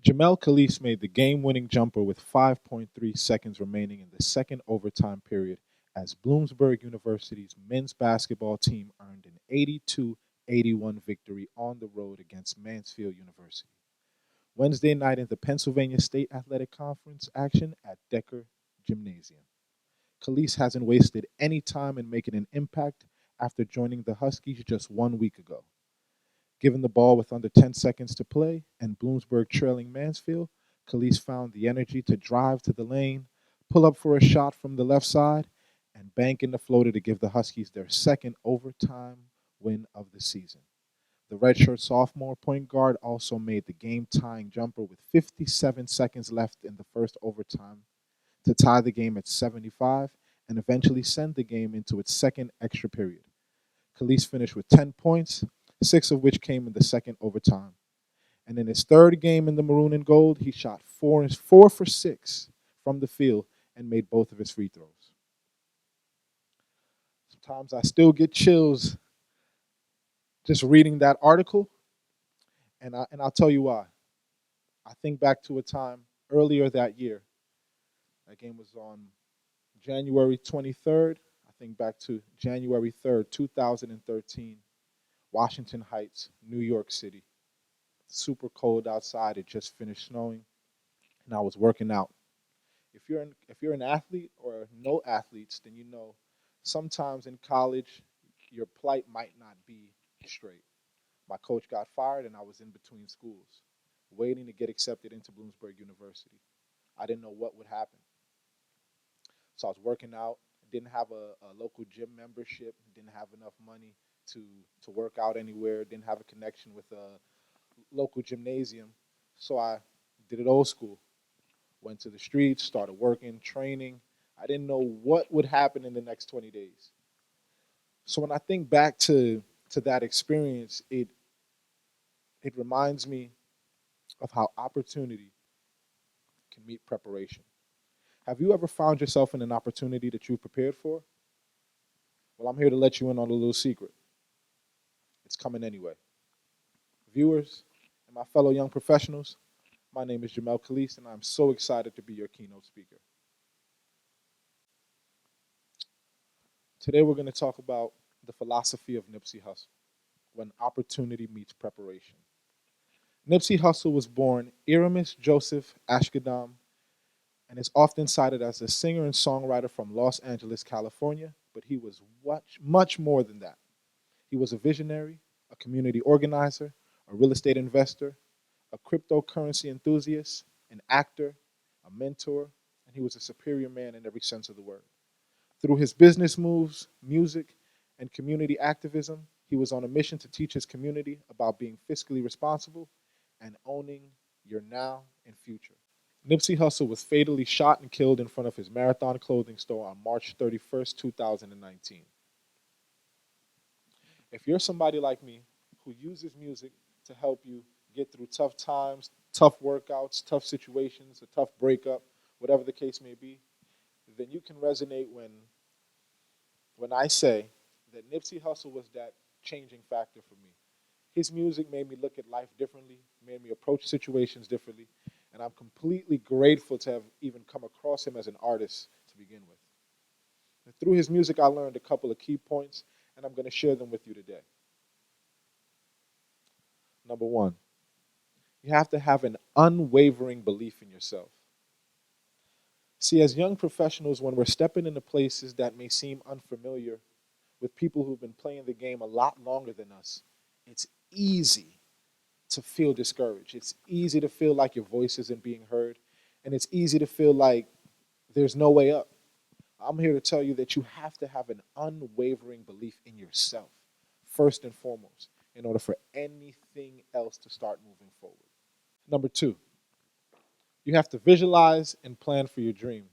Jamel Khalees made the game-winning jumper with 5.3 seconds remaining in the second overtime period as Bloomsburg University's men's basketball team earned an 82-81 victory on the road against Mansfield University. Wednesday night in the Pennsylvania State Athletic Conference action at Decker Gymnasium. Khalees hasn't wasted any time in making an impact after joining the Huskies just 1 week ago. Given the ball with under 10 seconds to play and Bloomsburg trailing Mansfield, Khalees found the energy to drive to the lane, pull up for a shot from the left side, and bank in the floater to give the Huskies their second overtime win of the season. The redshirt sophomore point guard also made the game-tying jumper with 57 seconds left in the first overtime to tie the game at 75 and eventually send the game into its second extra period. Khalees finished with 10 points, 6 of which came in the second overtime. And in his third game in the maroon and gold, he shot 4 for 6 from the field and made both of his free throws. Sometimes I still get chills just reading that article, and I'll tell you why. I think back to a time earlier that year. That game was on January 23rd. I think back to January 3rd, 2013, Washington Heights, New York City. Super cold outside. It just finished snowing, and I was working out. If you're an athlete or know athletes, then you know sometimes in college your plight might not be straight. My coach got fired, and I was in between schools, waiting to get accepted into Bloomsburg University. I didn't know what would happen. So I was working out, didn't have a local gym membership, didn't have enough money to, to work out anywhere, didn't have a connection with a local gymnasium. So I did it old school. Went to the streets, started working, training. I didn't know what would happen in the next 20 days. So when I think back to that experience, it reminds me of how opportunity can meet preparation. Have you ever found yourself in an opportunity that you prepared for? Well, I'm here to let you in on a little secret. It's coming anyway. Viewers and my fellow young professionals, my name is Jimel Khalees, and I'm so excited to be your keynote speaker. Today, we're going to talk about the philosophy of Nipsey Hussle, when opportunity meets preparation. Nipsey Hussle was born Aramis Joseph Ashkadam and is often cited as a singer and songwriter from Los Angeles, California, but he was much more than that. He was a visionary, a community organizer, a real estate investor, a cryptocurrency enthusiast, an actor, a mentor, and he was a superior man in every sense of the word. Through his business moves, music, and community activism, he was on a mission to teach his community about being fiscally responsible and owning your now and future. Nipsey Hussle was fatally shot and killed in front of his Marathon clothing store on March 31st, 2019. If you're somebody like me who uses music to help you get through tough times, tough workouts, tough situations, a tough breakup, whatever the case may be, then you can resonate when I say that Nipsey Hussle was that changing factor for me. His music made me look at life differently, made me approach situations differently, and I'm completely grateful to have even come across him as an artist to begin with. And through his music, I learned a couple of key points, and I'm going to share them with you today. Number one, you have to have an unwavering belief in yourself. See, as young professionals, when we're stepping into places that may seem unfamiliar with people who've been playing the game a lot longer than us, it's easy to feel discouraged. It's easy to feel like your voice isn't being heard, and it's easy to feel like there's no way up. I'm here to tell you that you have to have an unwavering belief in yourself, first and foremost, in order for anything else to start moving forward. Number two, you have to visualize and plan for your dream.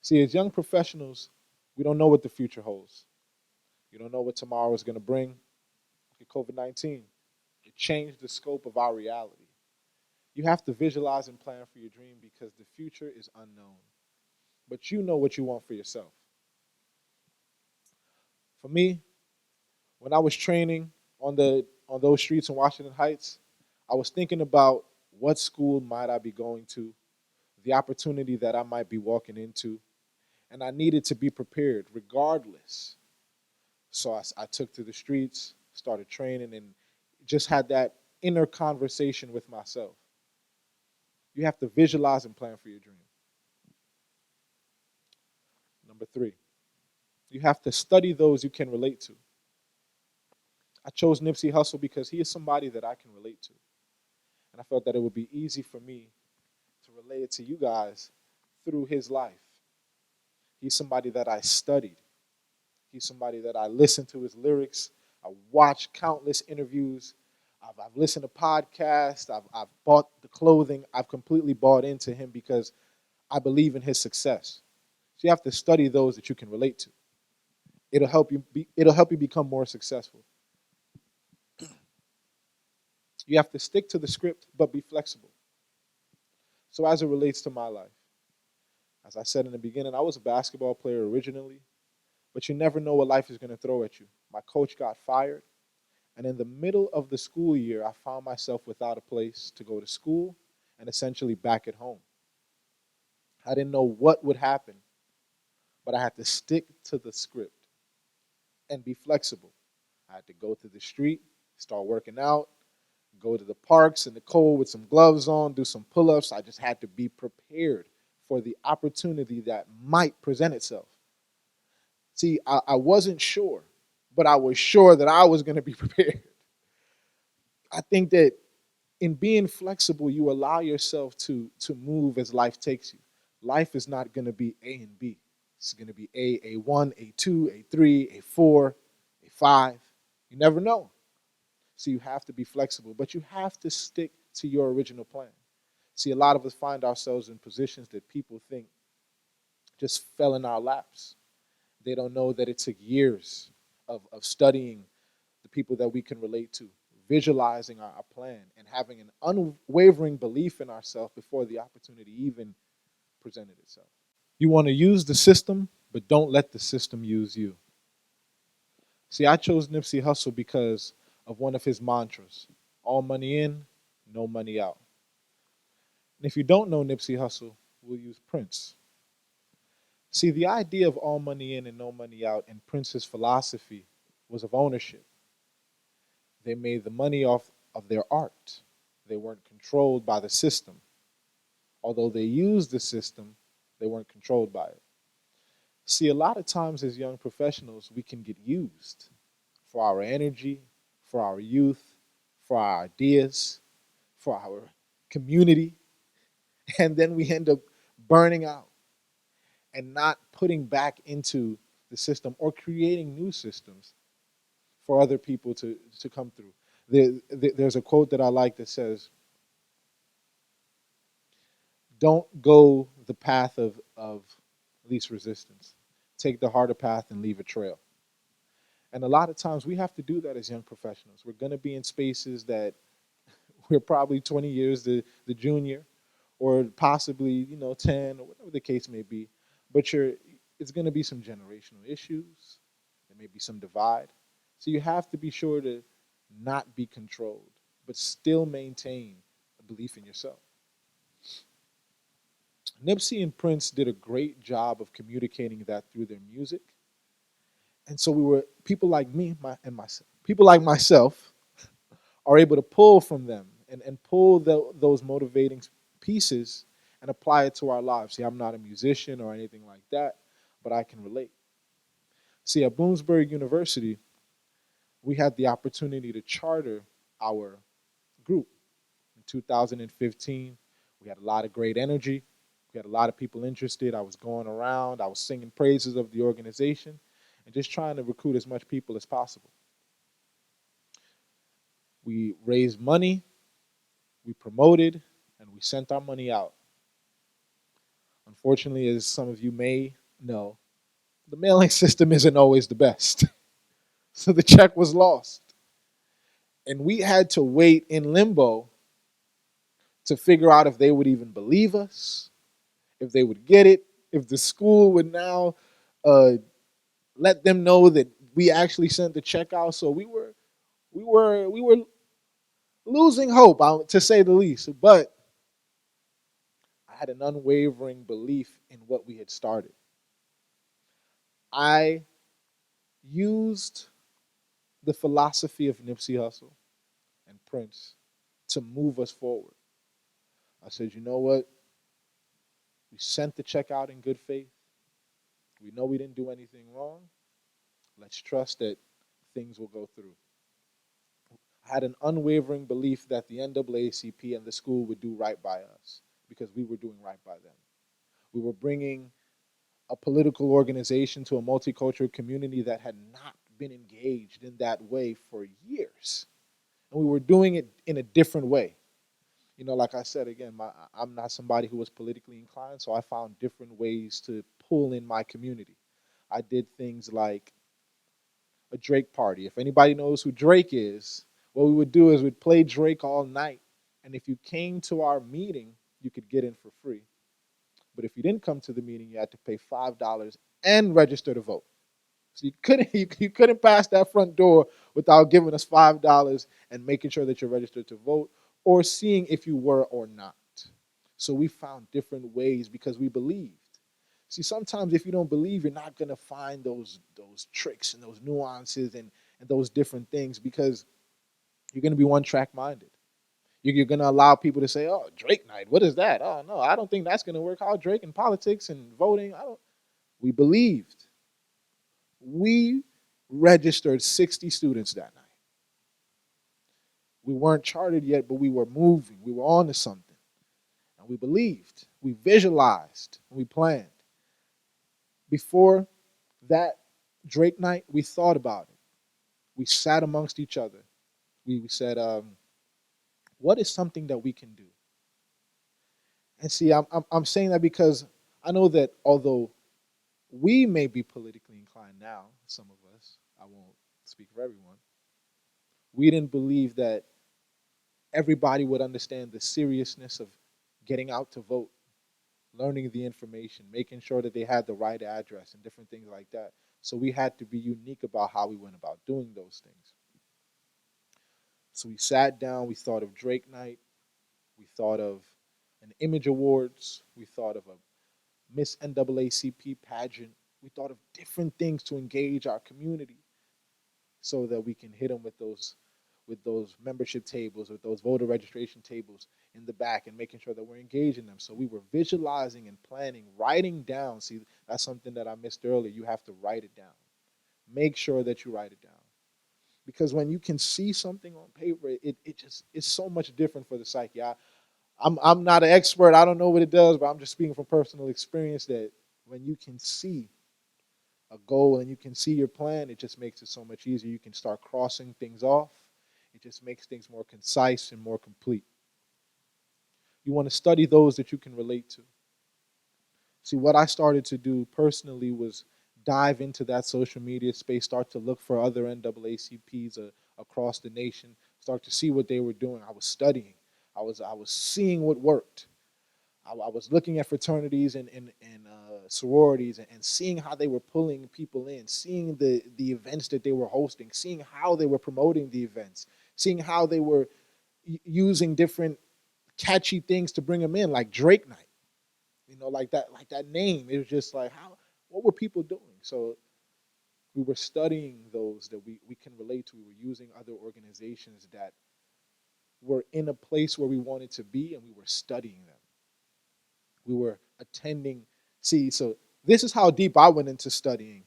See, as young professionals, we don't know what the future holds. You don't know what tomorrow is going to bring. Look at COVID-19. It changed the scope of our reality. You have to visualize and plan for your dream because the future is unknown. But you know what you want for yourself. For me, when I was training on those streets in Washington Heights, I was thinking about What school might I be going to? The opportunity that I might be walking into. And I needed to be prepared regardless. So I took to the streets, started training, and just had that inner conversation with myself. You have to visualize and plan for your dream. Number three, you have to study those you can relate to. I chose Nipsey Hussle because he is somebody that I can relate to. And I felt that it would be easy for me to relate it to you guys through his life. He's somebody that I studied. He's somebody that I listened to his lyrics. I watched countless interviews. I've listened to podcasts. I've bought the clothing. I've completely bought into him because I believe in his success. So you have to study those that you can relate to. It'll help you become more successful. You have to stick to the script, but be flexible. So as it relates to my life, as I said in the beginning, I was a basketball player originally, but you never know what life is going to throw at you. My coach got fired, and in the middle of the school year, I found myself without a place to go to school and essentially back at home. I didn't know what would happen, but I had to stick to the script and be flexible. I had to go to the street, start working out, go to the parks in the cold with some gloves on, do some pull ups. I just had to be prepared for the opportunity that might present itself. See, I wasn't sure, but I was sure that I was going to be prepared. I think that in being flexible, you allow yourself to move as life takes you. Life is not going to be A and B. It's going to be A1, A2, A3, A4, A5. You never know. So you have to be flexible, but you have to stick to your original plan. See, a lot of us find ourselves in positions that people think just fell in our laps. They don't know that it took years of studying the people that we can relate to, visualizing our plan, and having an unwavering belief in ourselves before the opportunity even presented itself. You want to use the system, but don't let the system use you. See, I chose Nipsey Hussle because of one of his mantras: all money in, no money out. And if you don't know Nipsey Hussle, we'll use Prince. See, the idea of all money in and no money out in Prince's philosophy was of ownership. They made the money off of their art. They weren't controlled by the system. Although they used the system, they weren't controlled by it. See, a lot of times as young professionals, we can get used for our energy, for our youth, for our ideas, for our community, and then we end up burning out and not putting back into the system or creating new systems for other people to come through. There's a quote that I like that says, don't go the path of least resistance. Take the harder path and leave a trail. And a lot of times we have to do that as young professionals. We're going to be in spaces that we're probably 20 years the junior, or possibly 10, or whatever the case may be. But it's going to be some generational issues. There may be some divide. So you have to be sure to not be controlled, but still maintain a belief in yourself. Nipsey and Prince did a great job of communicating that through their music. And so we were people like me and myself. People like myself are able to pull from them and pull those motivating pieces and apply it to our lives. See, I'm not a musician or anything like that, but I can relate. See, at Bloomsbury University, we had the opportunity to charter our group in 2015. We had a lot of great energy. We had a lot of people interested. I was going around. I was singing praises of the organization and just trying to recruit as much people as possible. We raised money, we promoted, and we sent our money out. Unfortunately, as some of you may know, the mailing system isn't always the best. So the check was lost. And we had to wait in limbo to figure out if they would even believe us, if they would get it, if the school would now let them know that we actually sent the check out. So we were losing hope, to say the least. But I had an unwavering belief in what we had started. I used the philosophy of Nipsey Hussle and Prince to move us forward. I said, you know what? We sent the check out in good faith. We know we didn't do anything wrong. Let's trust that things will go through. I had an unwavering belief that the NAACP and the school would do right by us because we were doing right by them. We were bringing a political organization to a multicultural community that had not been engaged in that way for years. And we were doing it in a different way. You know, like I said, again, I'm not somebody who was politically inclined, so I found different ways to pull in my community. I did things like a Drake party. If anybody knows who Drake is, what we would do is we'd play Drake all night. And if you came to our meeting, you could get in for free. But if you didn't come to the meeting, you had to pay $5 and register to vote. So you couldn't pass that front door without giving us $5 and making sure that you're registered to vote or seeing if you were or not. So we found different ways because we believed. See, sometimes if you don't believe, you're not gonna find those tricks and those nuances and those different things because you're gonna be one track minded. You're gonna allow people to say, "Oh, Drake night, what is that? Oh no, I don't think that's gonna work. How Drake in politics and voting? I don't." We believed. We registered 60 students that night. We weren't chartered yet, but we were moving. We were on to something. And we believed. We visualized. And we planned. Before that Drake night, we thought about it. We sat amongst each other. We said, what is something that we can do? And see, I'm saying that because I know that although we may be politically inclined now, some of us, I won't speak for everyone, we didn't believe that everybody would understand the seriousness of getting out to vote, learning the information, making sure that they had the right address and different things like that. So we had to be unique about how we went about doing those things. So we sat down, we thought of Drake Night, we thought of an Image Awards, we thought of a Miss NAACP pageant, we thought of different things to engage our community so that we can hit them with those membership tables, with those voter registration tables in the back and making sure that we're engaging them. So we were visualizing and planning, writing down. See, that's something that I missed earlier. You have to write it down. Make sure that you write it down. Because when you can see something on paper, it just it's so much different for the psyche. I'm not an expert. I don't know what it does, but I'm just speaking from personal experience that when you can see a goal and you can see your plan, it just makes it so much easier. You can start crossing things off. It just makes things more concise and more complete. You want to study those that you can relate to. See, what I started to do personally was dive into that social media space, start to look for other NAACPs across the nation, start to see what they were doing. I was studying. I was seeing what worked. I was looking at fraternities and sororities and seeing how they were pulling people in, seeing the events that they were hosting, seeing how they were promoting the events, seeing how they were using different catchy things to bring them in, like Drake Night. Like that name. It was just like what were people doing? So we were studying those that we can relate to. We were using other organizations that were in a place where we wanted to be, and we were studying them. We were attending. See, so this is how deep I went into studying.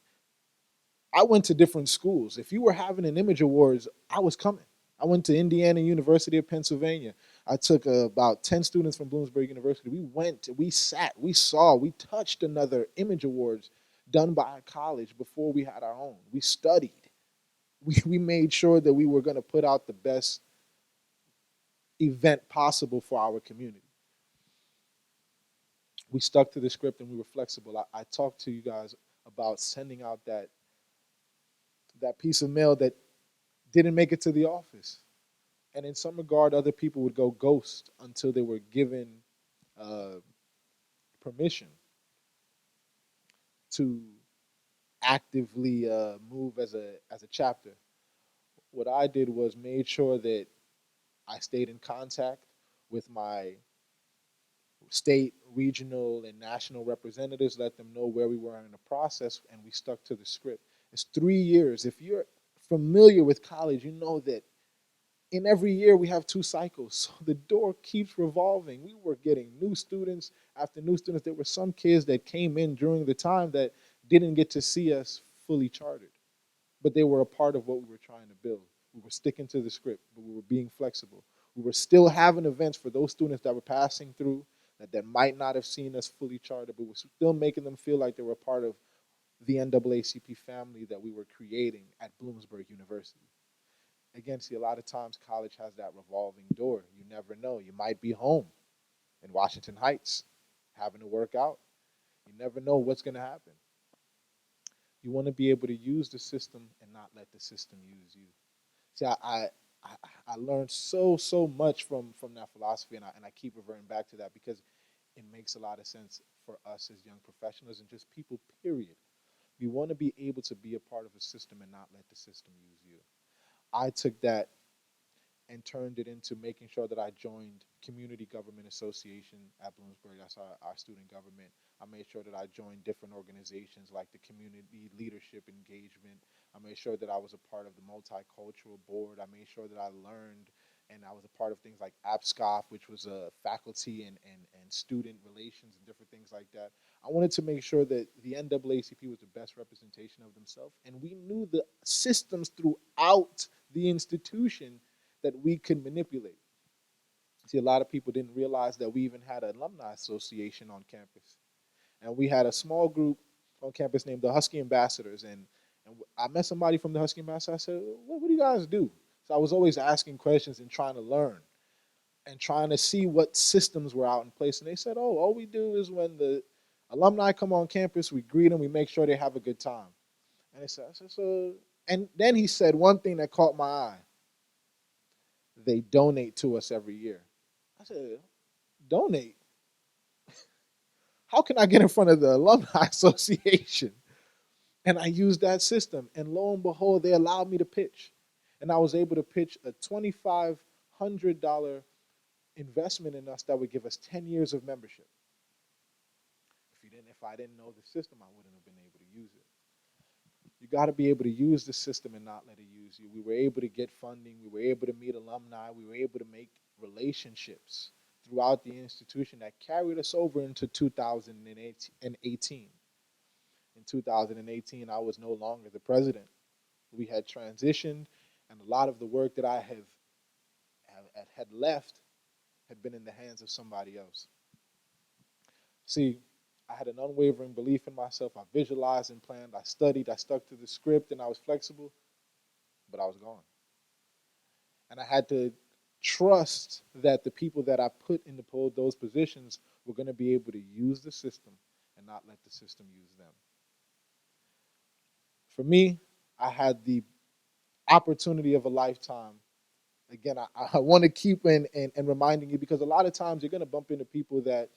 I went to different schools. If you were having an Image Awards, I was coming. I went to Indiana University of Pennsylvania. I took about 10 students from Bloomsburg University. We went, we sat, we saw, we touched another Image Awards done by a college before we had our own. We studied. We made sure that we were going to put out the best event possible for our community. We stuck to the script and we were flexible. I talked to you guys about sending out that piece of mail that didn't make it to the office. And in some regard, other people would go ghost until they were given uh, permission to actively move as a chapter. What I did was made sure that I stayed in contact with my state, regional, and national representatives, let them know where we were in the process, and we stuck to the script. It's 3 years. If you're familiar with college, you know that in every year we have 2 cycles. So the door keeps revolving. We were getting new students after new students. There were some kids that came in during the time that didn't get to see us fully chartered, but they were a part of what we were trying to build. We were sticking to the script, but we were being flexible. We were still having events for those students that were passing through that might not have seen us fully chartered, but we were still making them feel like they were a part of the NAACP family that we were creating at Bloomsburg University. Again, see, a lot of times college has that revolving door. You never know. You might be home in Washington Heights having to work out. You never know what's going to happen. You want to be able to use the system and not let the system use you. See, I learned so much from that philosophy, and I keep reverting back to that because it makes a lot of sense for us as young professionals and just people, period. We want to be able to be a part of a system and not let the system use you. I took that and turned it into making sure that I joined Community Government Association at Bloomsburg. That's our student government. I made sure that I joined different organizations like the Community Leadership Engagement. I made sure that I was a part of the Multicultural Board. I made sure that I learned and I was a part of things like APSCOF, which was a faculty and student relations and different things like that. I wanted to make sure that the NAACP was the best representation of themselves, and we knew the systems throughout the institution that we could manipulate. See, a lot of people didn't realize that we even had an alumni association on campus. And we had a small group on campus named the Husky Ambassadors. And I met somebody from the Husky Ambassadors. I said, what do you guys do? So I was always asking questions and trying to learn and trying to see what systems were out in place. And they said, oh, all we do is when the alumni come on campus, we greet them, we make sure they have a good time. And I said, so, and then he said one thing that caught my eye. They donate to us every year. I said, donate? How can I get in front of the Alumni Association? And I used that system. And lo and behold, they allowed me to pitch. And I was able to pitch a $2,500 investment in us that would give us 10 years of membership. If I didn't know the system, I wouldn't have been able to use it. You got to be able to use the system and not let it use you. We were able to get funding. We were able to meet alumni. We were able to make relationships throughout the institution that carried us over into 2018. In 2018, I was no longer the president. We had transitioned, and a lot of the work that I had left had been in the hands of somebody else. See, I had an unwavering belief in myself. I visualized and planned. I studied. I stuck to the script, and I was flexible, but I was gone. And I had to trust that the people that I put in those positions were going to be able to use the system and not let the system use them. For me, I had the opportunity of a lifetime. Again, I want to keep and reminding you because a lot of times you're going to bump into people that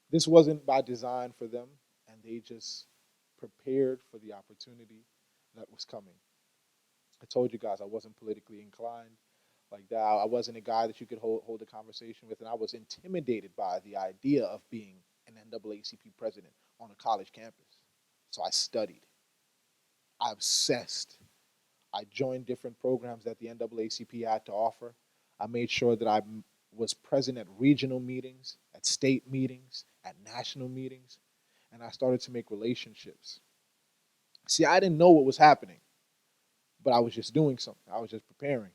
this wasn't by design for them, and they just prepared for the opportunity that was coming. I told you guys I wasn't politically inclined like that. I wasn't a guy that you could hold a conversation with, and I was intimidated by the idea of being an NAACP president on a college campus. So I studied. I obsessed. I joined different programs that the NAACP had to offer. I made sure that I was present at regional meetings, at state meetings, at national meetings, and I started to make relationships. See, I didn't know what was happening, but I was just doing something. I was just preparing.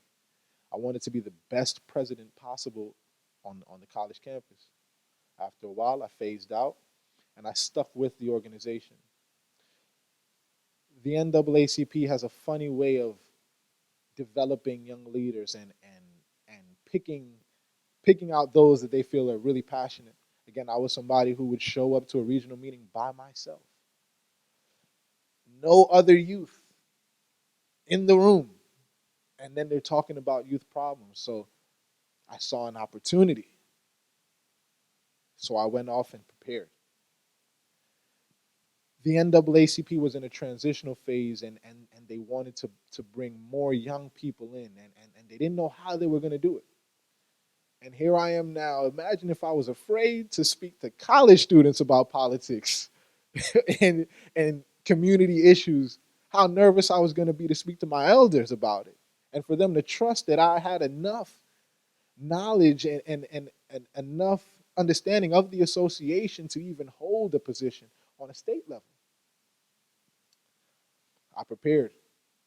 I wanted to be the best president possible on the college campus. After a while, I phased out, and I stuck with the organization. The NAACP has a funny way of developing young leaders and picking out those that they feel are really passionate. Again, I was somebody who would show up to a regional meeting by myself. No other youth in the room. And then they're talking about youth problems. So I saw an opportunity. So I went off and prepared. The NAACP was in a transitional phase and they wanted to bring more young people in and They didn't know how they were going to do it. And here I am now. Imagine if I was afraid to speak to college students about politics and community issues, how nervous I was going to be to speak to my elders about it. And for them to trust that I had enough knowledge and enough understanding of the association to even hold a position on a state level. I prepared.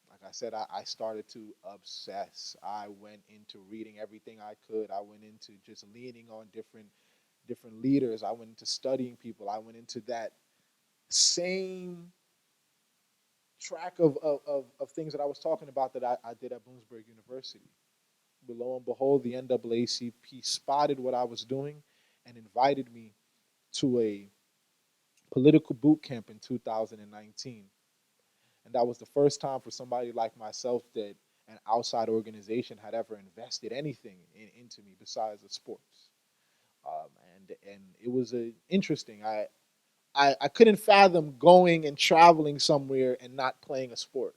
Like I said, I started to obsess. I went into reading everything I could. I went into just leaning on different leaders. I went into studying people. I went into that same track of things that I was talking about that I did at Bloomsburg University. But lo and behold, the NAACP spotted what I was doing and invited me to a political boot camp in 2019. And that was the first time for somebody like myself that an outside organization had ever invested anything into me besides the sports. And it was interesting. I couldn't fathom going and traveling somewhere and not playing a sport.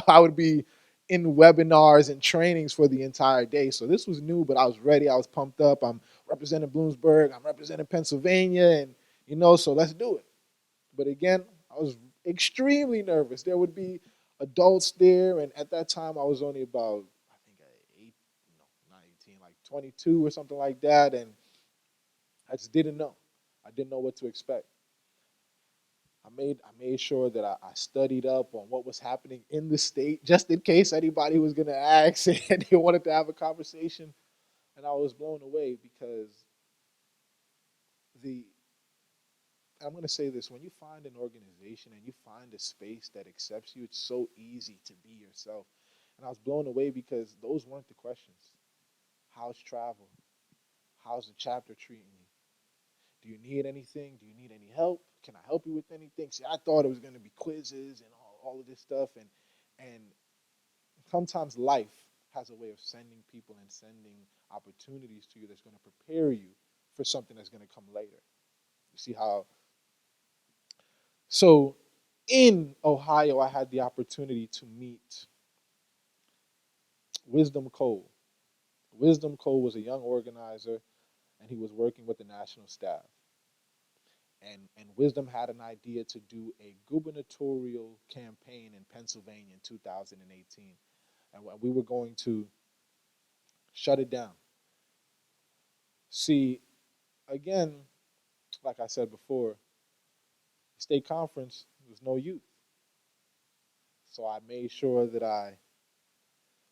I would be in webinars and trainings for the entire day. So this was new, but I was ready. I was pumped up. I'm representing Bloomsburg. I'm representing Pennsylvania, and so let's do it. But again, I was extremely nervous. There would be adults there, and at that time, I was only about, I think, not 18, like 22 or something like that, and I just didn't know. I didn't know what to expect. I made sure that I studied up on what was happening in the state, just in case anybody was going to ask and they wanted to have a conversation. And I was blown away because the I'm going to say this: when you find an organization and you find a space that accepts you, it's so easy to be yourself. And I was blown away because those weren't the questions. How's travel? How's the chapter treating you? Do you need anything? Do you need any help? Can I help you with anything? See, I thought it was going to be quizzes and all of this stuff. And sometimes life has a way of sending people and sending opportunities to you that's going to prepare you for something that's going to come later. You see how? So in Ohio, I had the opportunity to meet Wisdom Cole. Wisdom Cole was a young organizer, and he was working with the national staff. And Wisdom had an idea to do a gubernatorial campaign in Pennsylvania in 2018. And we were going to shut it down. See, again, like I said before, state conference was no youth. So I made sure that I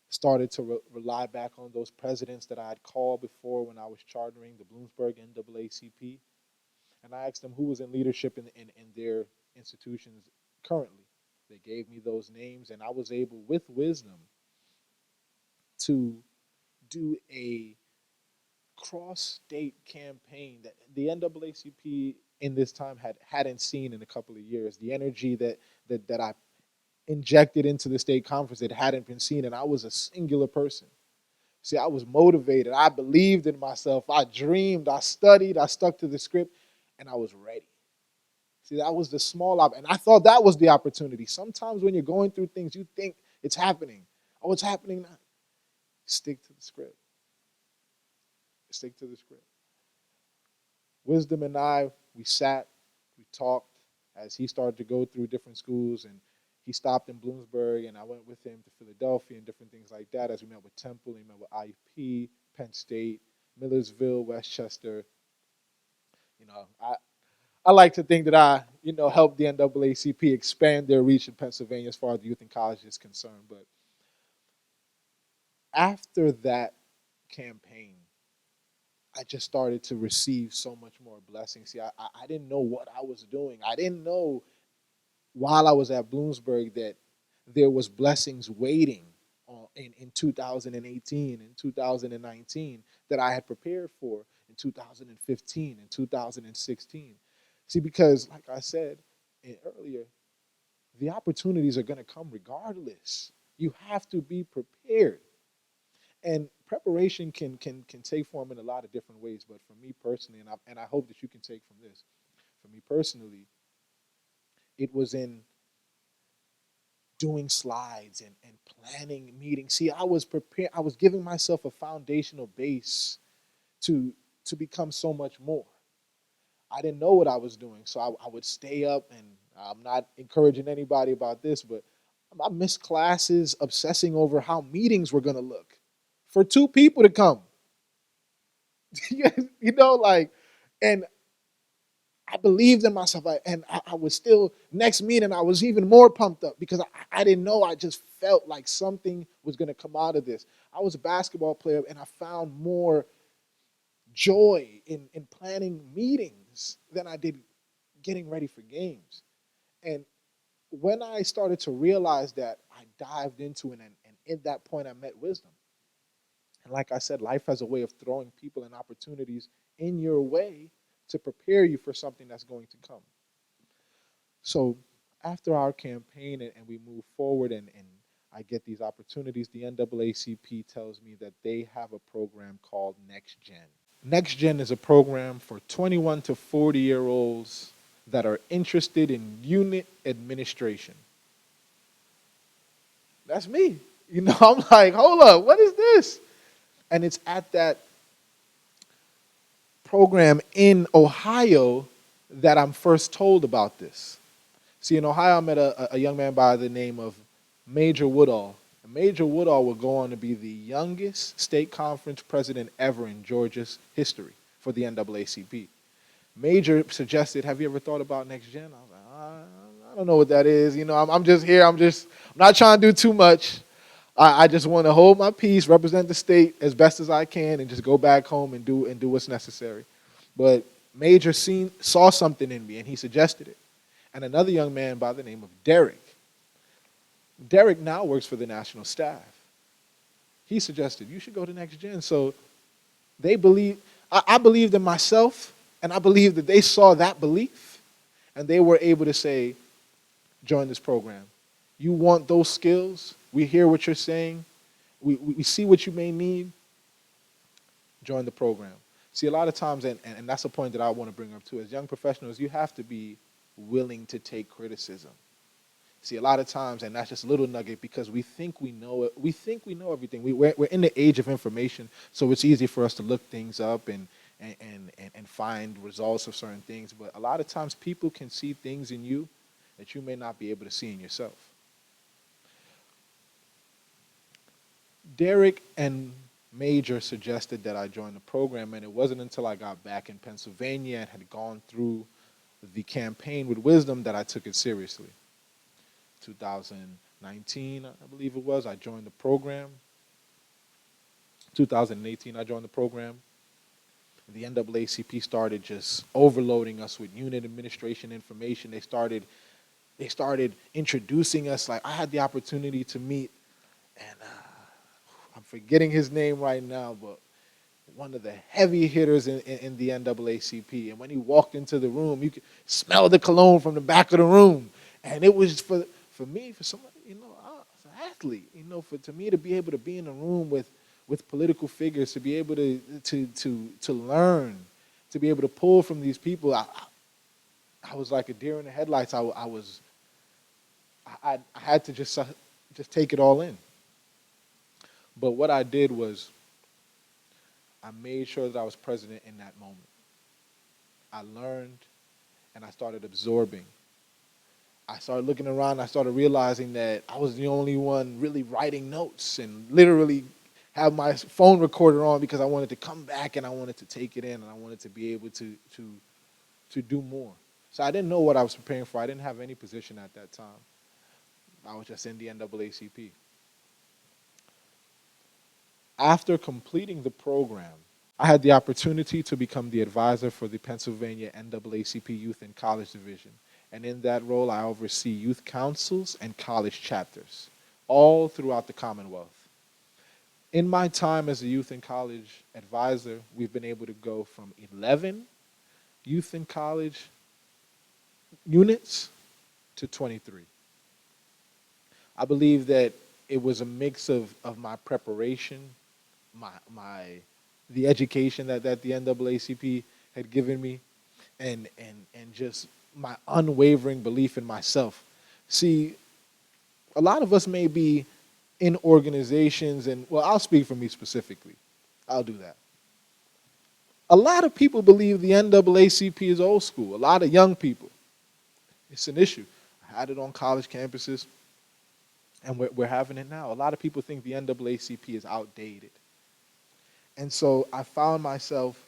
started to rely back on those presidents that I had called before when I was chartering the Bloomsburg NAACP. And I asked them who was in leadership in their institutions currently. They gave me those names, and I was able, with wisdom, to do a cross-state campaign that the NAACP in this time hadn't seen in a couple of years. The energy that I injected into the state conference that hadn't been seen, and I was a singular person. See, I was motivated. I believed in myself. I dreamed. I studied. I stuck to the script, and I was ready. See, that was the small and I thought that was the opportunity. Sometimes when you're going through things, you think it's happening. Oh, it's happening now. Stick to the script. Stick to the script. Wisdom and I, we sat, we talked as he started to go through different schools, and he stopped in Bloomsburg, and I went with him to Philadelphia and different things like that as we met with Temple, he met with IUP, Penn State, Millersville, Westchester. I like to think that I helped the NAACP expand their reach in Pennsylvania as far as the youth and college is concerned. But after that campaign, I just started to receive so much more blessings. See, I didn't know what I was doing. I didn't know while I was at Bloomsburg that there was blessings waiting in 2018 and 2019 that I had prepared for in 2015 and 2016. See, because like I said earlier, the opportunities are going to come regardless. You have to be prepared. And preparation can take form in a lot of different ways. But for me personally, and I hope that you can take from this, for me personally, it was in doing slides and planning meetings. See, I was prepared. I was giving myself a foundational base to become so much more. I didn't know what I was doing, so I would stay up, and I'm not encouraging anybody about this, but I missed classes obsessing over how meetings were going to look for two people to come. You know, like, and I believed in myself, and I was still next meeting. I was even more pumped up because I didn't know. I just felt like something was going to come out of this. I was a basketball player, and I found more joy in planning meetings than I did getting ready for games. And when I started to realize that, I dived into it, and in that point, I met wisdom. And like I said, life has a way of throwing people and opportunities in your way to prepare you for something that's going to come. So after our campaign, and we move forward, and I get these opportunities, the NAACP tells me that they have a program called Next Gen. Next Gen is a program for 21 to 40-year-olds that are interested in unit administration. That's me. You know, I'm like, hold up, what is this? And it's at that program in Ohio that I'm first told about this. See, in Ohio, I met a young man by the name of Major Woodall. And Major Woodall would go on to be the youngest state conference president ever in Georgia's history for the NAACP. Major suggested, have you ever thought about Next Gen? I was like, I don't know what that is. You know, I'm just here. I'm not trying to do too much. I just want to hold my peace, represent the state as best as I can, and just go back home and do what's necessary. But Major saw something in me, and he suggested it. And another young man by the name of Derek. Derek now works for the national staff. He suggested, you should go to Next Gen. So they believe, I believed in myself, and I believe that they saw that belief, and they were able to say, join this program. You want those skills? We hear what you're saying. We see what you may need. Join the program. See, a lot of times, and that's a point that I want to bring up too, as young professionals, you have to be willing to take criticism. See, a lot of times, and that's just a little nugget, because we think we know it. We think we know everything. We're in the age of information, so it's easy for us to look things up and find results of certain things. But a lot of times, people can see things in you that you may not be able to see in yourself. Derek and Major suggested that I join the program, and it wasn't until I got back in Pennsylvania and had gone through the campaign with wisdom that I took it seriously. 2019, I believe it was, I joined the program. 2018, I joined the program. The NAACP started just overloading us with unit administration information. They started introducing us. Like, I had the opportunity to meet, and I'm forgetting his name right now, but one of the heavy hitters in the NAACP. And when he walked into the room, you could smell the cologne from the back of the room. And it was for me, for somebody, you know, as an athlete, you know, to me to be able to be in a room with political figures, to be able to learn, to be able to pull from these people, I was like a deer in the headlights. I had to just take it all in. But what I did was, I made sure that I was present in that moment. I learned, and I started absorbing. I started looking around, I started realizing that I was the only one really writing notes and literally have my phone recorder on, because I wanted to come back and I wanted to take it in, and I wanted to be able to do more. So I didn't know what I was preparing for. I didn't have any position at that time. I was just in the NAACP. After completing the program, I had the opportunity to become the advisor for the Pennsylvania NAACP Youth and College Division. And in that role, I oversee youth councils and college chapters, all throughout the Commonwealth. In my time as a youth and college advisor, we've been able to go from 11 youth and college units to 23. I believe that it was a mix of my preparation, the education that the NAACP had given me, and just my unwavering belief in myself. See, a lot of us may be in organizations, and well, I'll speak for me specifically. I'll do that. A lot of people believe the NAACP is old school. A lot of young people. It's an issue. I had it on college campuses, and we're having it now. A lot of people think the NAACP is outdated. And so I found myself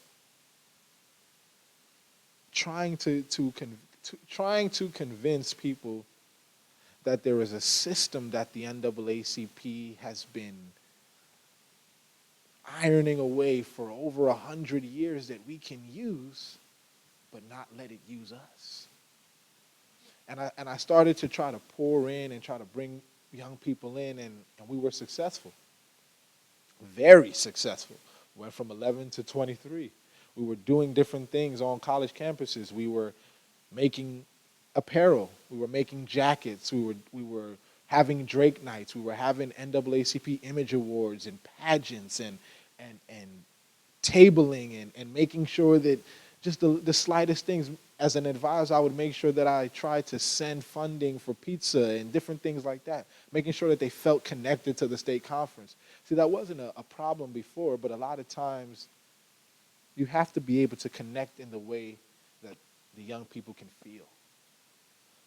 trying trying to convince people that there is a system that the NAACP has been ironing away for over 100 years that we can use, but not let it use us. And I started to try to pour in and try to bring young people in, and we were successful, very successful. Went from 11 to 23. We were doing different things on college campuses. We were making apparel. We were making jackets. We were having Drake nights. We were having NAACP image awards and pageants and tabling and making sure that just the slightest things. As an advisor, I would make sure that I tried to send funding for pizza and different things like that, making sure that they felt connected to the state conference. See, that wasn't a problem before, but a lot of times you have to be able to connect in the way that the young people can feel.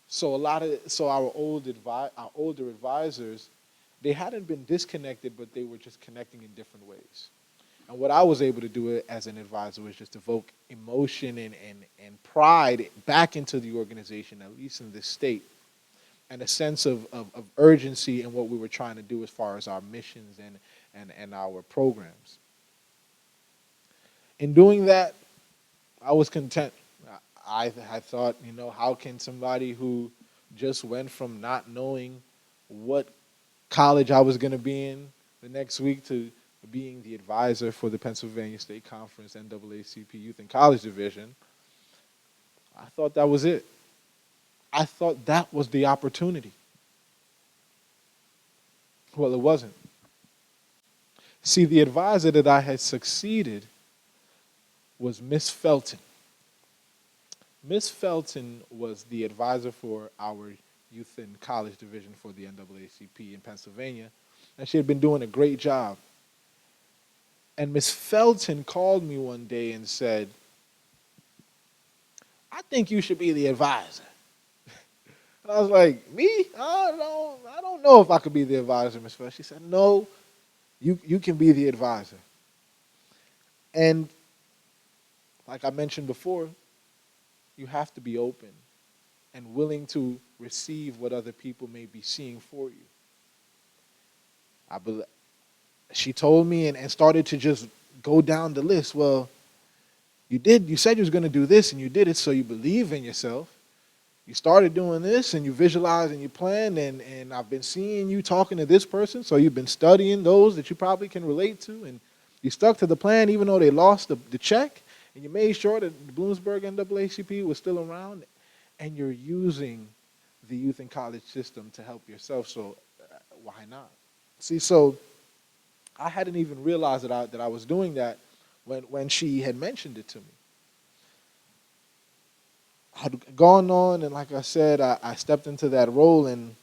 So our older advisors, they hadn't been disconnected, but they were just connecting in different ways. And what I was able to do as an advisor was just evoke emotion and pride back into the organization, at least in this state, and a sense of urgency in what we were trying to do as far as our missions and our programs. In doing that, I was content. I thought, how can somebody who just went from not knowing what college I was going to be in the next week to being the advisor for the Pennsylvania State Conference NAACP Youth and College Division, I thought that was it. I thought that was the opportunity. Well, it wasn't. See, the advisor that I had succeeded was Miss Felton. Miss Felton was the advisor for our youth and college division for the NAACP in Pennsylvania, and she had been doing a great job. And Miss Felton called me one day and said, "I think you should be the advisor." And I was like, "Me? I don't know if I could be the advisor, Miss Felton." She said, "No, you can be the advisor." And like I mentioned before, you have to be open and willing to receive what other people may be seeing for you. I believe she told me and started to just go down the list. Well, you said you was going to do this and you did it, so you believe in yourself. You started doing this and you visualized and you planned, and I've been seeing you talking to this person, so you've been studying those that you probably can relate to, and you stuck to the plan even though they lost the check, and you made sure that the Bloomsburg NAACP was still around, and you're using the youth and college system to help yourself, so why not? See, so I hadn't even realized that I was doing that when she had mentioned it to me. I had gone on, and like I said, I stepped into that role in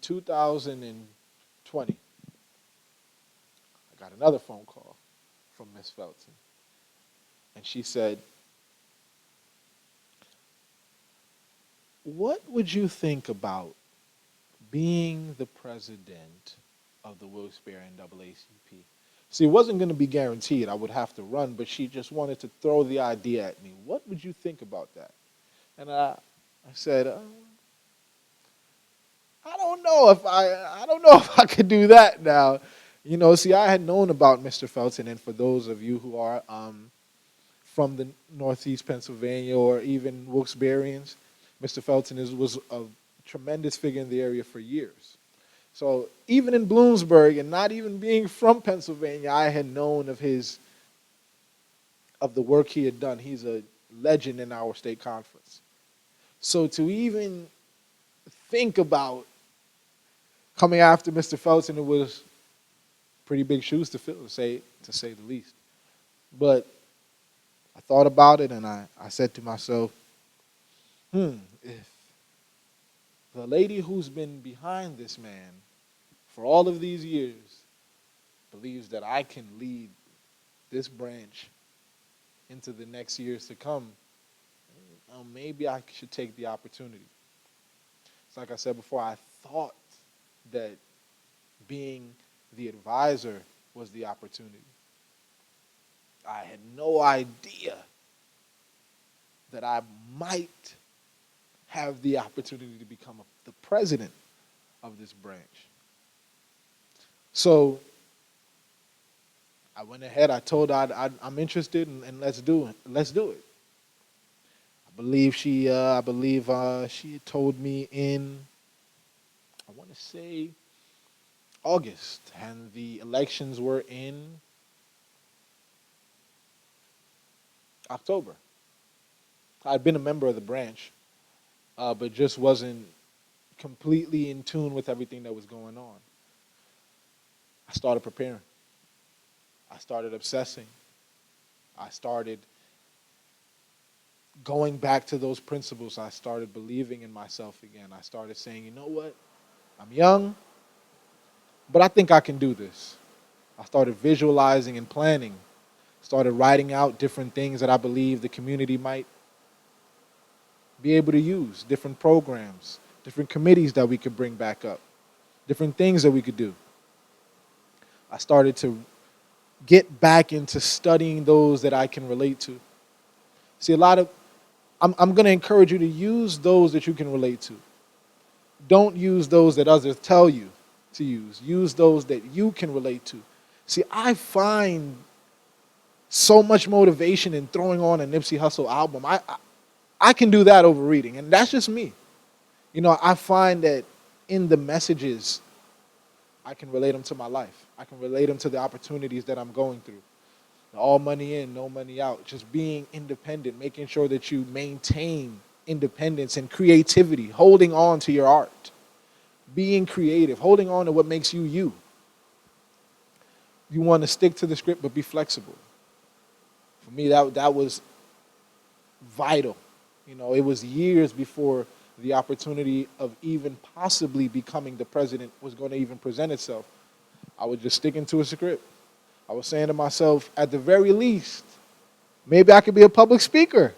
2020. I got another phone call from Miss Felton, and she said, "What would you think about being the president of the Wilkes-Barre NAACP?" See, it wasn't going to be guaranteed. I would have to run, but she just wanted to throw the idea at me. What would you think about that? And I said, I don't know if I could do that now. See, I had known about Mr. Felton, and for those of you who are from the Northeast Pennsylvania or even Wilkes-Barreans, Mr. Felton was a tremendous figure in the area for years. So even in Bloomsburg, and not even being from Pennsylvania, I had known of the work he had done. He's a legend in our state conference. So to even think about coming after Mr. Felton, it was pretty big shoes to fill, to say the least. But I thought about it, and I said to myself, if The lady who's been behind this man for all of these years believes that I can lead this branch into the next years to come. Maybe I should take the opportunity. It's like I said before, I thought that being the advisor was the opportunity. I had no idea that I might have the opportunity to become the president of this branch. So I went ahead. I told her I'm interested, and let's do it. Let's do it. I believe she had told me in, I want to say August, and the elections were in October. I'd been a member of the branch, but just wasn't completely in tune with everything that was going on. I started preparing. I started obsessing. I started going back to those principles. I started believing in myself again. I started saying, you know what? I'm young, but I think I can do this. I started visualizing and planning, started writing out different things that I believe the community might be able to use, different programs, different committees that we could bring back up, different things that we could do. I started to get back into studying those that I can relate to. See, I'm going to encourage you to use those that you can relate to. Don't use those that others tell you to use. Use those that you can relate to. See, I find so much motivation in throwing on a Nipsey Hussle album. I can do that over reading, and that's just me. You know, I find that in the messages, I can relate them to my life. I can relate them to the opportunities that I'm going through. All money in, no money out. Just being independent, making sure that you maintain independence and creativity, holding on to your art, being creative, holding on to what makes you you. You want to stick to the script, but be flexible. For me, that was vital. You know, it was years before the opportunity of even possibly becoming the president was going to even present itself. I was just sticking to a script. I was saying to myself, at the very least, maybe I could be a public speaker.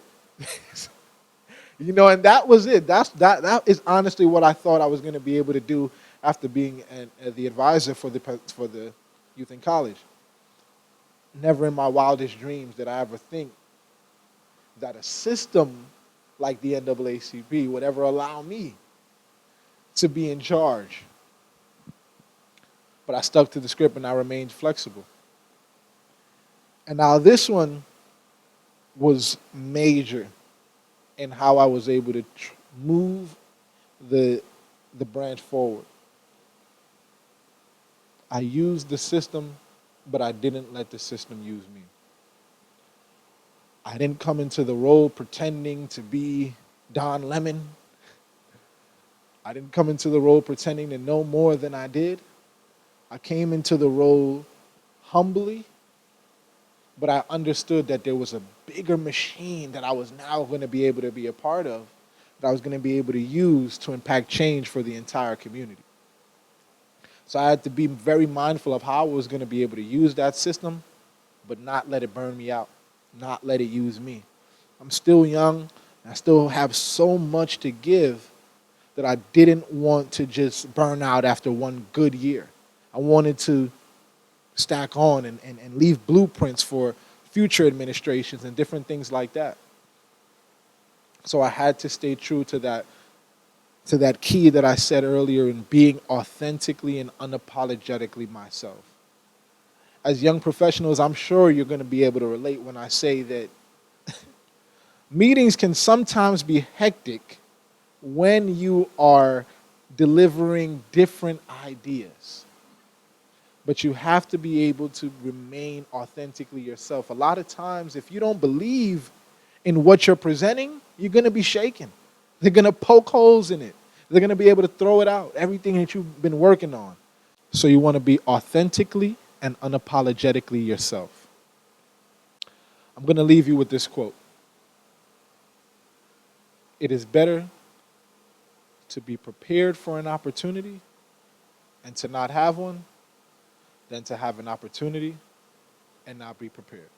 You know, and that was it. That is honestly what I thought I was going to be able to do after being the advisor for the youth in college. Never in my wildest dreams did I ever think that a system like the NAACP would ever allow me to be in charge. But I stuck to the script and I remained flexible. And now this one was major in how I was able to move the branch forward. I used the system, but I didn't let the system use me. I didn't come into the role pretending to be Don Lemon. I didn't come into the role pretending to know more than I did. I came into the role humbly, but I understood that there was a bigger machine that I was now going to be able to be a part of, that I was going to be able to use to impact change for the entire community. So I had to be very mindful of how I was going to be able to use that system, but not let it burn me out, not let it use me. I'm still young, and I still have so much to give that I didn't want to just burn out after one good year. I wanted to stack on and leave blueprints for future administrations and different things like that. So I had to stay true to that key that I said earlier in being authentically and unapologetically myself. As young professionals, I'm sure you're going to be able to relate when I say that meetings can sometimes be hectic when you are delivering different ideas. But you have to be able to remain authentically yourself. A lot of times, if you don't believe in what you're presenting, you're going to be shaken. They're going to poke holes in it. They're going to be able to throw it out, everything that you've been working on. So you want to be authentically and unapologetically yourself. I'm going to leave you with this quote. It is better to be prepared for an opportunity and to not have one than to have an opportunity and not be prepared.